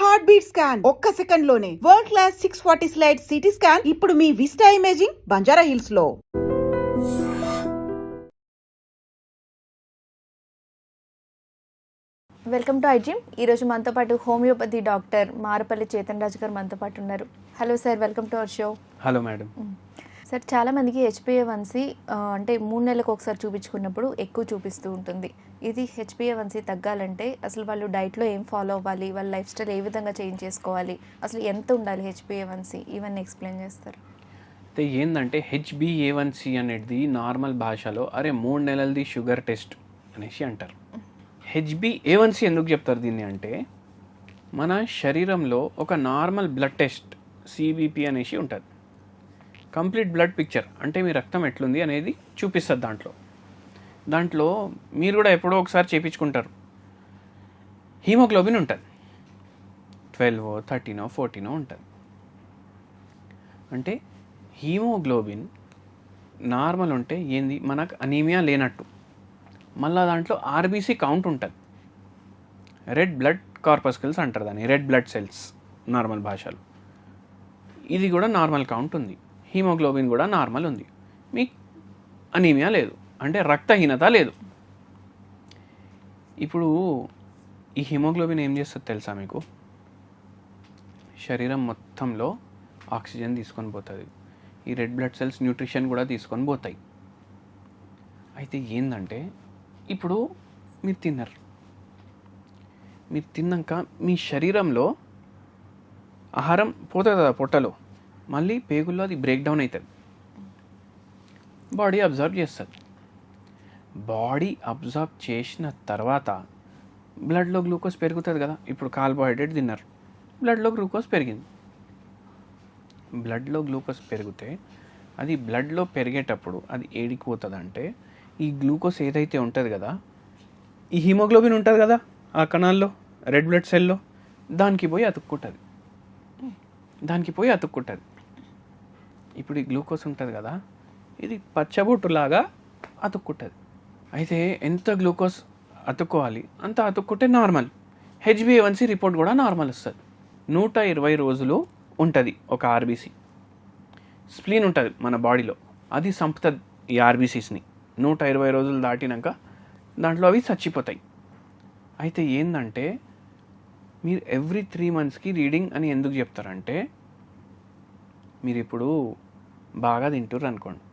Heart beat scan ఒక్క second లోనే world class 640 slice CT scan ఇప్పుడు మీ విస్టా ఇమేజింగ్ బంజారా హిల్స్ లో. వెల్కమ్ టు ఐజిమ్. ఈరోజు మనతో పాటు హోమియోపతి డాక్టర్ మారపల్లి చేతన్ రాజు గారు మనతో పాటు ఉన్నారు. Hello sir, welcome to our show. Hello madam. Sir, చాలామందికి HbA1c అంటే 3 నెలలకు ఒకసారి చూపించుకున్నప్పుడు ఎక్కువ చూపిస్తూ ఉంటుంది. ఇది HbA1c తగ్గాలంటే అసలు వాళ్ళు డైట్లో ఏం ఫాలో అవ్వాలి, వాళ్ళ లైఫ్ స్టైల్ ఏ విధంగా చేంజ్ చేసుకోవాలి, అసలు ఎంత ఉండాలి HbA1c, ఇవన్నీ ఎక్స్ప్లెయిన్ చేస్తారు. అయితే ఏంటంటే HbA1c అనేది నార్మల్ భాషలో 3 నెలలది షుగర్ టెస్ట్ అనేసి అంటారు. HbA1c ఎందుకు చెప్తారు దీన్ని అంటే, మన శరీరంలో ఒక నార్మల్ బ్లడ్ టెస్ట్ CBP అనేసి ఉంటుంది. కంప్లీట్ బ్లడ్ పిక్చర్ అంటే మీ రక్తం ఎట్లుంది అనేది చూపిస్తుంది. దాంట్లో మీరు కూడా ఎప్పుడో ఒకసారి చేయించుకుంటారు. హీమోగ్లోబిన్ ఉంటుంది, 12, 13, 14 ఉంటుంది. అంటే హీమోగ్లోబిన్ నార్మల్ ఉంటే ఏంది, మనకు అనీమియా లేనట్టు. మళ్ళీ దాంట్లో RBC కౌంట్ ఉంటుంది, రెడ్ బ్లడ్ కార్పస్కల్స్ అంటారు దాన్ని, రెడ్ బ్లడ్ సెల్స్ నార్మల్ భాషలో. ఇది కూడా నార్మల్ కౌంట్ ఉంది, హీమోగ్లోబిన్ కూడా నార్మల్ ఉంది, మీకు అనీమియా లేదు, అంటే రక్తహీనత లేదు. ఇప్పుడు ఈ హీమోగ్లోబిన్ ఏం చేస్తుంది తెలుసా మీకు? శరీరం మొత్తంలో ఆక్సిజన్ తీసుకొని పోతుంది, ఈ రెడ్ బ్లడ్ సెల్స్ న్యూట్రిషన్ కూడా తీసుకొని పోతాయి. అయితే ఏంటంటే ఇప్పుడు మీరు తిన్నారు, మీరు తిన్నాక మీ శరీరంలో ఆహారం పోతుంది కదా పొట్టలో, మళ్ళీ పేగుల్లో అది బ్రేక్ డౌన్ అవుతుంది, బాడీ అబ్జర్వ్ చేస్తుంది. బాడీ అబ్జర్వ్ చేసిన తర్వాత బ్లడ్లో గ్లూకోజ్ పెరుగుతుంది కదా. ఇప్పుడు కార్బోహైడ్రేట్ తిన్నారు, బ్లడ్లో గ్లూకోజ్ పెరిగింది. బ్లడ్లో గ్లూకోజ్ పెరిగితే అది బ్లడ్లో పెరిగేటప్పుడు అది ఏడికి పోతుంది అంటే, ఈ గ్లూకోజ్ ఏదైతే ఉంటుంది కదా, ఈ హీమోగ్లోబిన్ ఉంటుంది కదా ఆ కణాల్లో, రెడ్ బ్లడ్ సెల్లో, దానికి పోయి అతుక్కుంటుంది. ఇప్పుడు ఈ గ్లూకోజ్ ఉంటుంది కదా, ఇది పచ్చబొట్టులాగా అతుక్కుంటుంది. అయితే ఎంత గ్లూకోజ్ అతుక్కోవాలి అంత అతుక్కుంటే నార్మల్. HbA1c రిపోర్ట్ కూడా నార్మల్ వస్తుంది. 120 రోజులు ఉంటుంది ఒక RBC. స్ప్లీన్ ఉంటుంది మన బాడీలో, అది చంపుతుంది ఈ RBCస్ని. 120 రోజులు దాటినాక దాంట్లో అవి చచ్చిపోతాయి. అయితే ఏంటంటే మీరు ఎవ్రీ 3 monthsకి రీడింగ్ అని ఎందుకు చెప్తారంటే, మీరు ఇప్పుడు బాగా తింటారు అనుకోండి,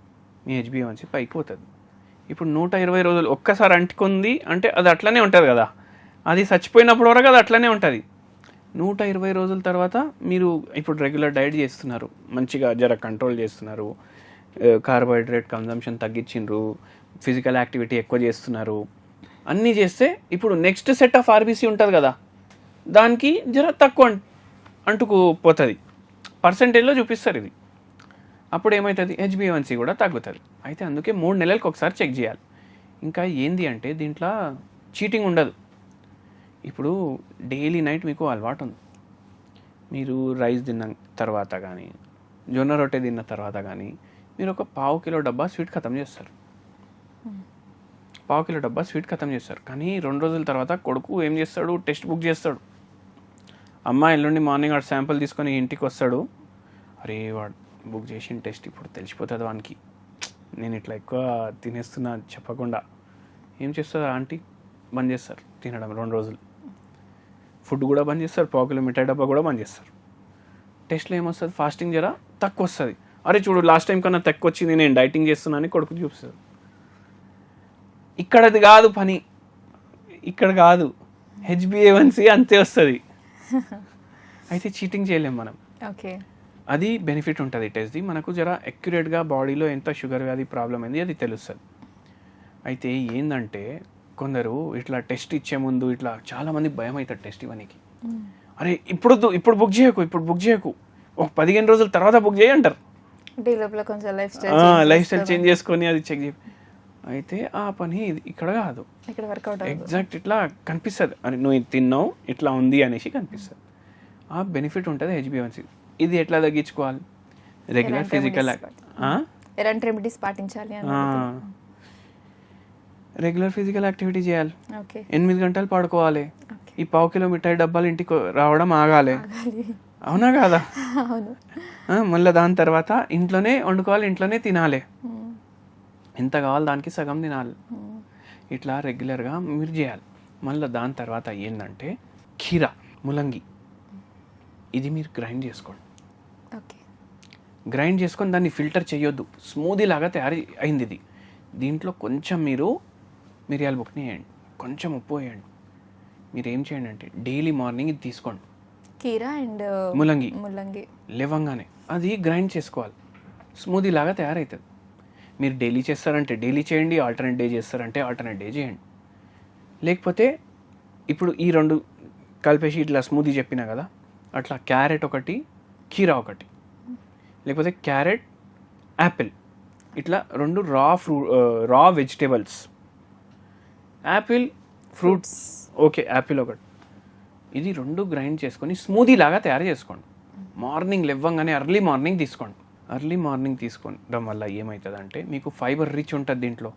మీ HbA1c పైకి పోతుంది. ఇప్పుడు 120 రోజులు ఒక్కసారి అంటుకుంది అంటే అది అట్లనే ఉంటుంది కదా, అది చచ్చిపోయినప్పుడు వరకు అది అట్లనే ఉంటుంది. 120 రోజుల తర్వాత మీరు ఇప్పుడు రెగ్యులర్ డైట్ చేస్తున్నారు, మంచిగా జర కంట్రోల్ చేస్తున్నారు, కార్బోహైడ్రేట్ కన్జంప్షన్ తగ్గించిండ్రు, ఫిజికల్ యాక్టివిటీ ఎక్కువ చేస్తున్నారు, అన్నీ చేస్తే ఇప్పుడు నెక్స్ట్ సెట్ ఆఫ్ RBC ఉంటుంది కదా, దానికి జర తక్కువ అంటుకుపోతుంది, పర్సంటేజ్లో చూపిస్తారు ఇది. అప్పుడు ఏమవుతుంది, HbA1c కూడా తగ్గుతుంది. అయితే అందుకే 3 నెలలకు ఒకసారి చెక్ చేయాలి. ఇంకా ఏంది అంటే దీంట్లో చీటింగ్ ఉండదు. ఇప్పుడు డైలీ నైట్ మీకు అలవాటు ఉంది, మీరు రైస్ తిన్న తర్వాత కానీ జొన్న రొట్టె తిన్న తర్వాత కానీ మీరు ఒక 1/2 కిలో డబ్బా స్వీట్ ఖతం చేస్తారు. 1/2 కిలో డబ్బా స్వీట్ ఖతం చేస్తారు. కానీ 2 రోజుల తర్వాత కొడుకు ఏం చేస్తాడు, టెస్ట్ బుక్ చేస్తాడు. అమ్మ ఎల్లుండి మార్నింగ్ వాడు శాంపుల్ తీసుకొని ఇంటికి వస్తాడు, అరే వాడు బుక్ చేసిన టెస్ట్ ఇప్పుడు తెలిసిపోతుంది వానికి, నేను ఇట్లా ఎక్కువ తినేస్తున్నా చెప్పకుండా. ఏం చేస్తారు ఆంటీ, బంద్ చేస్తారు తినడం 2 రోజులు. ఫుడ్ కూడా బంద్ చేస్తారు, 1/2 కిలో మిఠాయి డబ్బా కూడా బంద్ చేస్తారు. టెస్ట్లో ఏమొస్తుంది, ఫాస్టింగ్ జర తక్కువ వస్తుంది. అరే చూడు లాస్ట్ టైం కన్నా తక్కువ వచ్చింది, నేను డైటింగ్ చేస్తున్నా అని కొడుకు చూపిస్తుంది. ఇక్కడది కాదు పని, ఇక్కడ కాదు, HbA1c అంతే వస్తుంది. అయితే చీటింగ్ చేయలేము మనం. ఓకే, అది బెనిఫిట్ ఉంటుంది టెస్ట్ది, మనకు జర అక్యురేట్గా బాడీలో ఎంత షుగర్ వ్యాధి ప్రాబ్లం అయింది అది తెలుస్తుంది. అయితే ఏంటంటే కొందరు ఇట్లా టెస్ట్ ఇచ్చే ముందు ఇట్లా చాలామంది భయం అవుతుంది టెస్ట్ ఇవ్వడానికి. అరే ఇప్పుడు బుక్ చేయకు, ఒక 15 రోజుల తర్వాత బుక్ చేయంటారు. లైఫ్ స్టైల్ చేంజ్ చేసుకొని అది చెక్ చేయ. అయితే ఆ పని ఇక్కడ కాదు, ఎగ్జాక్ట్ ఇట్లా కనిపిస్తుంది, అని నువ్వు ఇది తిన్నావు ఇట్లా ఉంది అనేసి కనిపిస్తుంది. ఆ బెనిఫిట్ ఉంటుంది HbA1c. ఇది ఎట్లా తగ్గించుకోవాలి, రెగ్యులర్ ఫిజికల్ రెమెడీస్ పాటించాలి. రెగ్యులర్ ఫిజికల్ యాక్టివిటీ చేయాలి, ఓకే 8 గంటలు పడుకోవాలి, ఓకే ఈ 1/2 కిలో మిఠాయి డబ్బాలు ఇంటికి రావడం ఆగాలి. అవునా కాదా? అవును. మళ్ళీ దాని తర్వాత ఇంట్లోనే వండుకోవాలి, ఇంట్లోనే తినాలి, మ్మ్. ఎంత కావాలి దానికి సగం తినాలి. మ్మ్. ఇట్లా రెగ్యులర్గా మీరు చేయాలి. మళ్ళీ దాని తర్వాత ఏంటంటే కీరా, ములంగి, ఇది మీరు గ్రైండ్ చేసుకోండి. ఓకే గ్రైండ్ చేసుకొని దాన్ని ఫిల్టర్ చేయొద్దు, స్మూదీ లాగా తయారు అయింది ఇది. దీంట్లో కొంచెం మీరు మిరియాల బుక్ని వేయండి, కొంచెం ఉప్పు వేయండి. మీరు ఏం చేయండి అంటే డైలీ మార్నింగ్ ఇది తీసుకోండి, కీరా అండ్ ములంగి ముల్లంగి. లేవంగానే అది గ్రైండ్ చేసుకోవాలి, స్మూదీ లాగా తయారవుతుంది. మీరు డైలీ చేస్తారంటే డైలీ చేయండి, ఆల్టర్నేట్ డే చేస్తారంటే ఆల్టర్నేట్ డే చేయండి. లేకపోతే ఇప్పుడు ఈ 2 కలిపేసి ఇట్లా స్మూదీ చెప్పినా కదా, అట్లా క్యారెట్ ఒకటి, కీరా ఒకటి, లేకపోతే క్యారెట్, యాపిల్, ఇట్లా 2 raw vegetables, Apple, fruits, okay Apple ఒకటి, ఇది 2 గ్రైండ్ చేసుకొని స్మూదీ లాగా తయారు చేసుకోండి. మార్నింగ్ లేవగానే ఎర్లీ మార్నింగ్ తీసుకోండి. ఎర్లీ మార్నింగ్ తీసుకోవడం వల్ల ఏమవుతుందంటే మీకు ఫైబర్ రిచ్ ఉంటుంది దీంట్లో.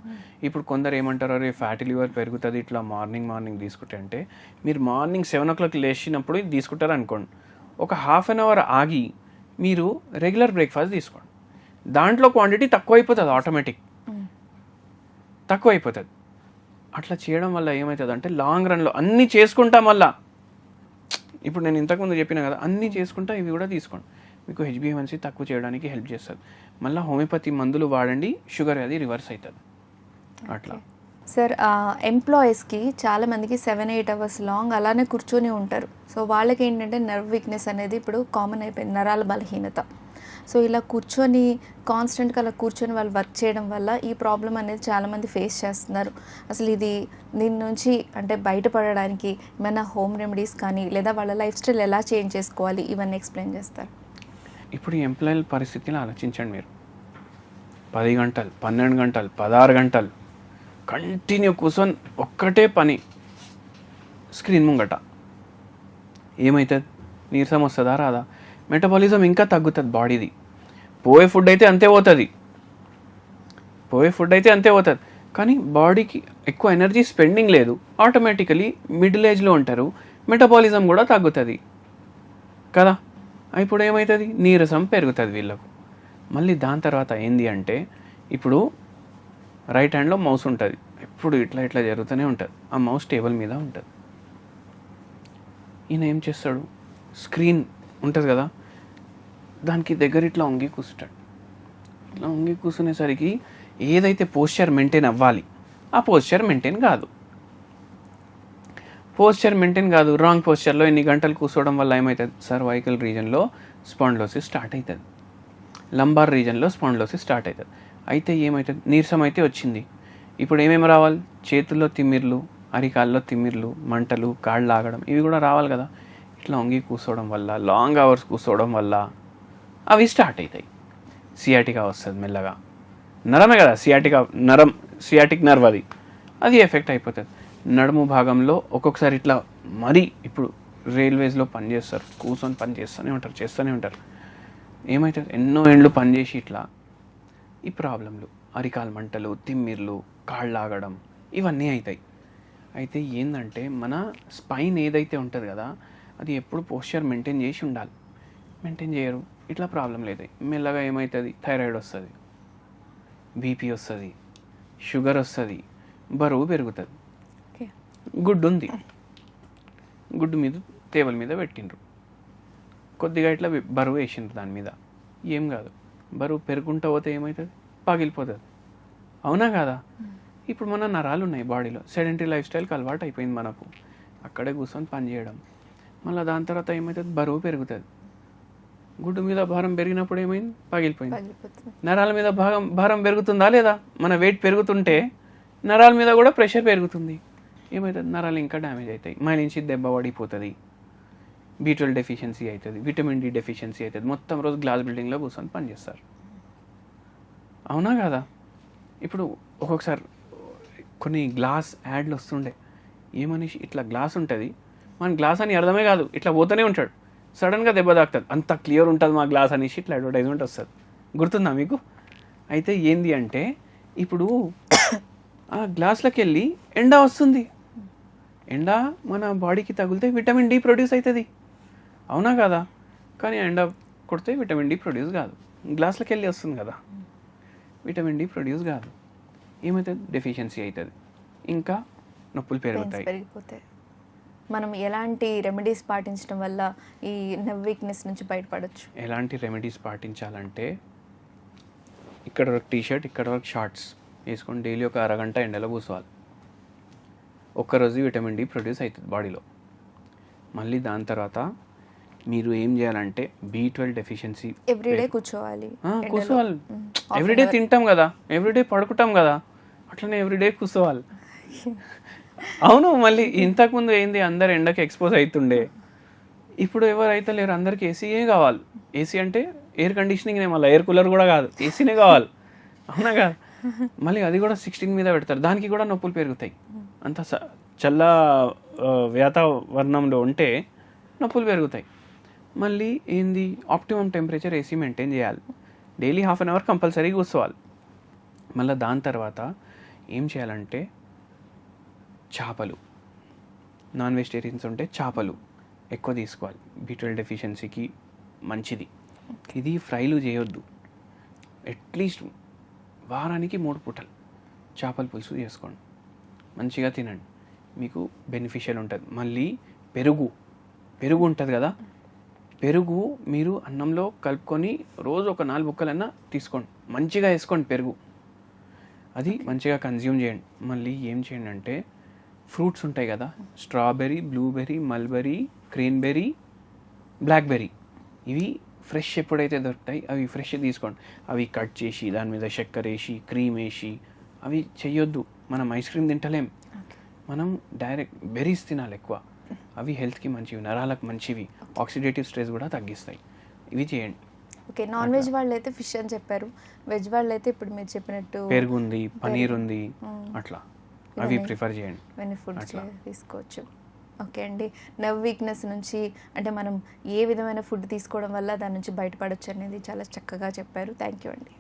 ఇప్పుడు కొందరు ఏమంటారు, అరే ఫ్యాటీ లివర్ పెరుగుతుంది ఇట్లా మార్నింగ్ తీసుకుంటే అంటే, మీరు మార్నింగ్ 7 o'clock లేచినప్పుడు ఇది తీసుకుంటారు అనుకోండి, ఒక హాఫ్ అన్ అవర్ ఆగి మీరు రెగ్యులర్ బ్రేక్ఫాస్ట్ తీసుకోండి, దాంట్లో క్వాంటిటీ తక్కువ అయిపోతుంది, ఆటోమేటిక్ తక్కువ అయిపోతుంది. అట్లా చేయడం వల్ల ఏమవుతుంది అంటే లాంగ్ రన్లో అన్నీ చేసుకుంటా, మళ్ళా ఇప్పుడు నేను ఇంతకుముందు చెప్పిన కదా అన్నీ చేసుకుంటా ఇవి కూడా తీసుకోండి, మీకు HbA1c తక్కువ చేయడానికి హెల్ప్ చేస్తుంది. మళ్ళీ హోమియోపతి మందులు వాడండి, షుగర్ అది రివర్స్ అవుతుంది. అట్లా సార్, ఎంప్లాయీస్కి చాలామందికి 7-8 hours లాంగ్ అలానే కూర్చొని ఉంటారు. సో వాళ్ళకి ఏంటంటే నర్వ్ వీక్నెస్ అనేది ఇప్పుడు కామన్ అయిపోయింది, నరాల బలహీనత. సో ఇలా కూర్చొని కాన్స్టెంట్గా అలా కూర్చొని వాళ్ళు వర్క్ చేయడం వల్ల ఈ ప్రాబ్లం అనేది చాలామంది ఫేస్ చేస్తున్నారు. అసలు దీని నుంచి అంటే బయటపడడానికి ఏమైనా హోమ్ రెమెడీస్ కానీ లేదా వాళ్ళ లైఫ్ స్టైల్ ఎలా చేంజ్ చేసుకోవాలి ఇవన్నీ ఎక్స్ప్లెయిన్ చేస్తారు. ఇప్పుడు ఈ ఎంప్లాయీల పరిస్థితిని ఆలోచించండి. మీరు 10 గంటలు, 12 గంటలు, 16 గంటలు కంటిన్యూ కూర్చొని ఒక్కటే పని స్క్రీన్ ముంగట, ఏమవుతుంది? నీరసం వస్తుందా రాదా? మెటబాలిజం ఇంకా తగ్గుతుంది బాడీది. పోయే ఫుడ్ అయితే అంతే పోతుంది, కానీ బాడీకి ఎక్కువ ఎనర్జీ స్పెండింగ్ లేదు, ఆటోమేటికలీ మిడిల్ ఏజ్లో ఉంటారు, మెటబాలిజం కూడా తగ్గుతుంది కదా. ఇప్పుడు ఏమవుతుంది? నీరసం పెరుగుతుంది వీళ్ళకు. మళ్ళీ దాని తర్వాత ఏంది అంటే, ఇప్పుడు రైట్ హ్యాండ్లో మౌస్ ఉంటుంది, ఎప్పుడు ఇట్లా జరుగుతూనే ఉంటుంది, ఆ మౌస్ టేబుల్ మీద ఉంటుంది. ఈయన ఏం చేస్తాడు, స్క్రీన్ ఉంటుంది కదా దానికి దగ్గర ఇట్లా వంగి కూర్చుంటాడు. ఇట్లా వంగి కూర్చునేసరికి ఏదైతే పోస్చర్ మెయింటైన్ అవ్వాలి ఆ పోస్చర్ మెయింటైన్ కాదు, రాంగ్ పోస్చర్లో ఎన్ని గంటలు కూర్చోవడం వల్ల ఏమవుతుంది? సర్వైకల్ రీజన్లో స్పాండిలోసిస్ స్టార్ట్ అవుతుంది, లంబార్ రీజన్లో స్పాండిలోసిస్ స్టార్ట్ అవుతుంది. అయితే ఏమవుతుంది? నీరసం అయితే వచ్చింది, ఇప్పుడు ఏమేమి రావాలి? చేతుల్లో తిమ్మిర్లు, అరికాల్లో తిమ్మిర్లు, మంటలు, కాళ్ళు లాగడం, ఇవి కూడా రావాలి కదా. ఇట్లా వంగి కూర్చోవడం వల్ల, లాంగ్ అవర్స్ కూర్చోవడం వల్ల అవి స్టార్ట్ అవుతాయి. సియాటికా వస్తుంది మెల్లగా, నరమే కదా సియాటిక్ నర్వ్, అది ఎఫెక్ట్ అయిపోతుంది. నడుము భాగంలో ఒక్కొక్కసారి ఇట్లా మరీ, ఇప్పుడు రైల్వేస్లో పనిచేస్తారు, కూర్చొని పని చేస్తూనే ఉంటారు. ఏమవుతుంది? ఎన్నో ఏండ్లు పనిచేసి ఇట్లా ఈ ప్రాబ్లంలు, అరికాలు మంటలు, తిమ్మిర్లు, కాళ్ళు లాగడం, ఇవన్నీ అవుతాయి. అయితే ఏంటంటే మన స్పైన్ ఏదైతే ఉంటుంది కదా అది ఎప్పుడు పోస్చర్ మెయింటైన్ చేసి ఉండాలి, మెయింటైన్ చేయరు, ఇట్లా ప్రాబ్లం లేదు. మెల్లగా ఏమవుతుంది? థైరాయిడ్ వస్తుంది, బీపీ వస్తుంది, షుగర్ వస్తుంది, బరువు పెరుగుతుంది. గుడ్డు ఉంది, గుడ్డు మీద టేబుల్ మీద పెట్టిండ్రు, కొద్దిగా ఇట్లా బరువు వేసిండ్రు దాని మీద, ఏం కాదు, బరువు పెరుగుకుంటూ పోతే ఏమవుతుంది? పగిలిపోతుంది. అవునా కాదా? ఇప్పుడు మన నరాలు ఉన్నాయి బాడీలో, సెడెంటరీ లైఫ్ స్టైల్కి అలవాటు అయిపోయింది మనకు, అక్కడే కూర్చొని పని చేయడం. మళ్ళీ దాని తర్వాత ఏమవుతుంది? బరువు పెరుగుతుంది. గుడ్డు మీద భారం పెరిగినప్పుడు ఏమైంది? పగిలిపోయింది. నరాల మీద భారం పెరుగుతుందా లేదా? మన వెయిట్ పెరుగుతుంటే నరాల మీద కూడా ప్రెషర్ పెరుగుతుంది, ఏమవుతుంది? నరాలు ఇంకా డ్యామేజ్ అవుతాయి, నుంచి దెబ్బ పడిపోతుంది, B12 డెఫిషియన్సీ అవుతుంది, విటమిన్ D డెఫిషియన్సీ అవుతుంది, మొత్తం రోజు గ్లాస్ బిల్డింగ్లో కూర్చొని పనిచేస్తారు. అవునా కదా? ఇప్పుడు ఒక్కొక్కసారి కొన్ని గ్లాస్ యాడ్లు వస్తుండే, ఏమనిషి ఇట్లా గ్లాస్ ఉంటుంది, మన గ్లాస్ అని అర్థమే కాదు, ఇట్లా పోతూనే ఉంటాడు, సడన్గా దెబ్బ తాకుతుంది, అంత క్లియర్ ఉంటుంది మా గ్లాస్ అనేసి ఇట్లా అడ్వర్టైజ్మెంట్ వస్తుంది. గుర్తుందా మీకు? అయితే ఏంది అంటే ఇప్పుడు ఆ గ్లాస్లోకి వెళ్ళి ఎండ వస్తుంది. ఎండ మన బాడీకి తగిలితే విటమిన్ డి ప్రొడ్యూస్ అవుతుంది, అవునా కదా? కానీ ఎండ కొడితే విటమిన్ డి ప్రొడ్యూస్ కాదు, గ్లాస్లోకి వెళ్ళి వస్తుంది కదా, విటమిన్ డి ప్రొడ్యూస్ కాదు. ఏమవుతుంది? డెఫిషియన్సీ అవుతుంది, ఇంకా నొప్పులు పెరుగుతాయి. పెరిగిపోతాయి. మనం ఎలాంటి రెమెడీస్ పాటించడం వల్ల ఈ నెర్వ్ వీక్నెస్ నుంచి బయటపడవచ్చు? ఎలాంటి రెమెడీస్ పాటించాలంటే, ఇక్కడ వరకు టీషర్ట్, ఇక్కడ వరకు షార్ట్స్ వేసుకొని డైలీ ఒక అరగంట ఎండలో కూర్చోవాలి. ఒక్కరోజు విటమిన్ డి ప్రొడ్యూస్ అవుతుంది బాడీలో. మళ్ళీ దాని తర్వాత మీరు ఏం చేయాలంటే B12 డెఫిషియన్సీ ఎవ్రీడే కూర్చోవాలి. కూర్చోవాలి. ఎవ్రీడే తింటాం కదా, ఎవ్రీడే పడుకుంటాం కదా, అట్లనే ఎవ్రీడే కూర్చోవాలి. అవును. మళ్ళీ ఇంతకుముందు ఏంది, అందరు ఎండకి ఎక్స్పోజ్ అవుతుండే, ఇప్పుడు ఎవరు అయితే లేరు, అందరికి ఏసీయే కావాలి. ఏసీ అంటే ఎయిర్ కండిషనింగ్నే, మళ్ళీ ఎయిర్ కూలర్ కూడా కాదు, ఏసీనే కావాలి, అవునా కాదు? మళ్ళీ అది కూడా 16 మీద పెడతారు, దానికి కూడా నొప్పులు పెరుగుతాయి. అంత చల్ల వాతావరణంలో ఉంటే నొప్పులు పెరుగుతాయి. మళ్ళీ ఏంది, ఆప్టిమమ్ టెంపరేచర్ ఏసీ మెయింటైన్ చేయాలి. Daily half an hour compulsory కూర్చోవాలి. మళ్ళీ దాని తర్వాత ఏం చేయాలంటే, చేపలు, నాన్ వెజిటేరియన్స్ ఉంటే చేపలు ఎక్కువ తీసుకోవాలి, B12 డెఫిషియన్సీకి మంచిది. ఇది ఫ్రైలు చేయొద్దు. అట్లీస్ట్ వారానికి 3 పూటలు చేపల పులుసు చేసుకోండి, మంచిగా తినండి, మీకు బెనిఫిషియల్ ఉంటుంది. మళ్ళీ పెరుగు ఉంటుంది కదా, పెరుగు మీరు అన్నంలో కలుపుకొని రోజు ఒక 4 ముక్కలన్నా తీసుకోండి, మంచిగా వేసుకోండి పెరుగు, అది మంచిగా కన్జ్యూమ్ చేయండి. మళ్ళీ ఏం చేయండి అంటే, ఫ్రూట్స్ ఉంటాయి కదా, స్ట్రాబెర్రీ, బ్లూబెర్రీ, మల్బెర్రీ, క్రేన్బెర్రీ, బ్లాక్బెర్రీ, ఇవి ఫ్రెష్ ఎప్పుడైతే దొరుకుతాయి అవి ఫ్రెష్ తీసుకోండి. అవి కట్ చేసి దాని మీద చక్కెర వేసి క్రీమ్ వేసి అవి చెయ్యొద్దు. మనం ఐస్ క్రీమ్ తింటలేం, మనం డైరెక్ట్ బెర్రీస్ తినాలి ఎక్కువ. అవి హెల్త్కి మంచివి, నరాలకు మంచివి, ఆక్సిడేటివ్ స్ట్రెస్ కూడా తగ్గిస్తాయి. ఇవి చేయండి. ఓకే. నాన్ వెజ్ వాళ్ళు అయితే ఫిష్ అని చెప్పారు, వెజ్ వాళ్ళు అయితే ఇప్పుడు మీరు చెప్పినట్టు పెరుగు ఉంది, పనీర్ ఉంది, అట్లా అవి ప్రిఫర్ చేయండి. ఇవన్నీ ఫుడ్ తీసుకోవచ్చు. ఓకే అండి. నెర్వ్ వీక్నెస్ నుంచి అంటే మనం ఏ విధమైన ఫుడ్ తీసుకోవడం వల్ల దాని నుంచి బయటపడవచ్చు అనేది చాలా చక్కగా చెప్పారు. థ్యాంక్ యూ అండి.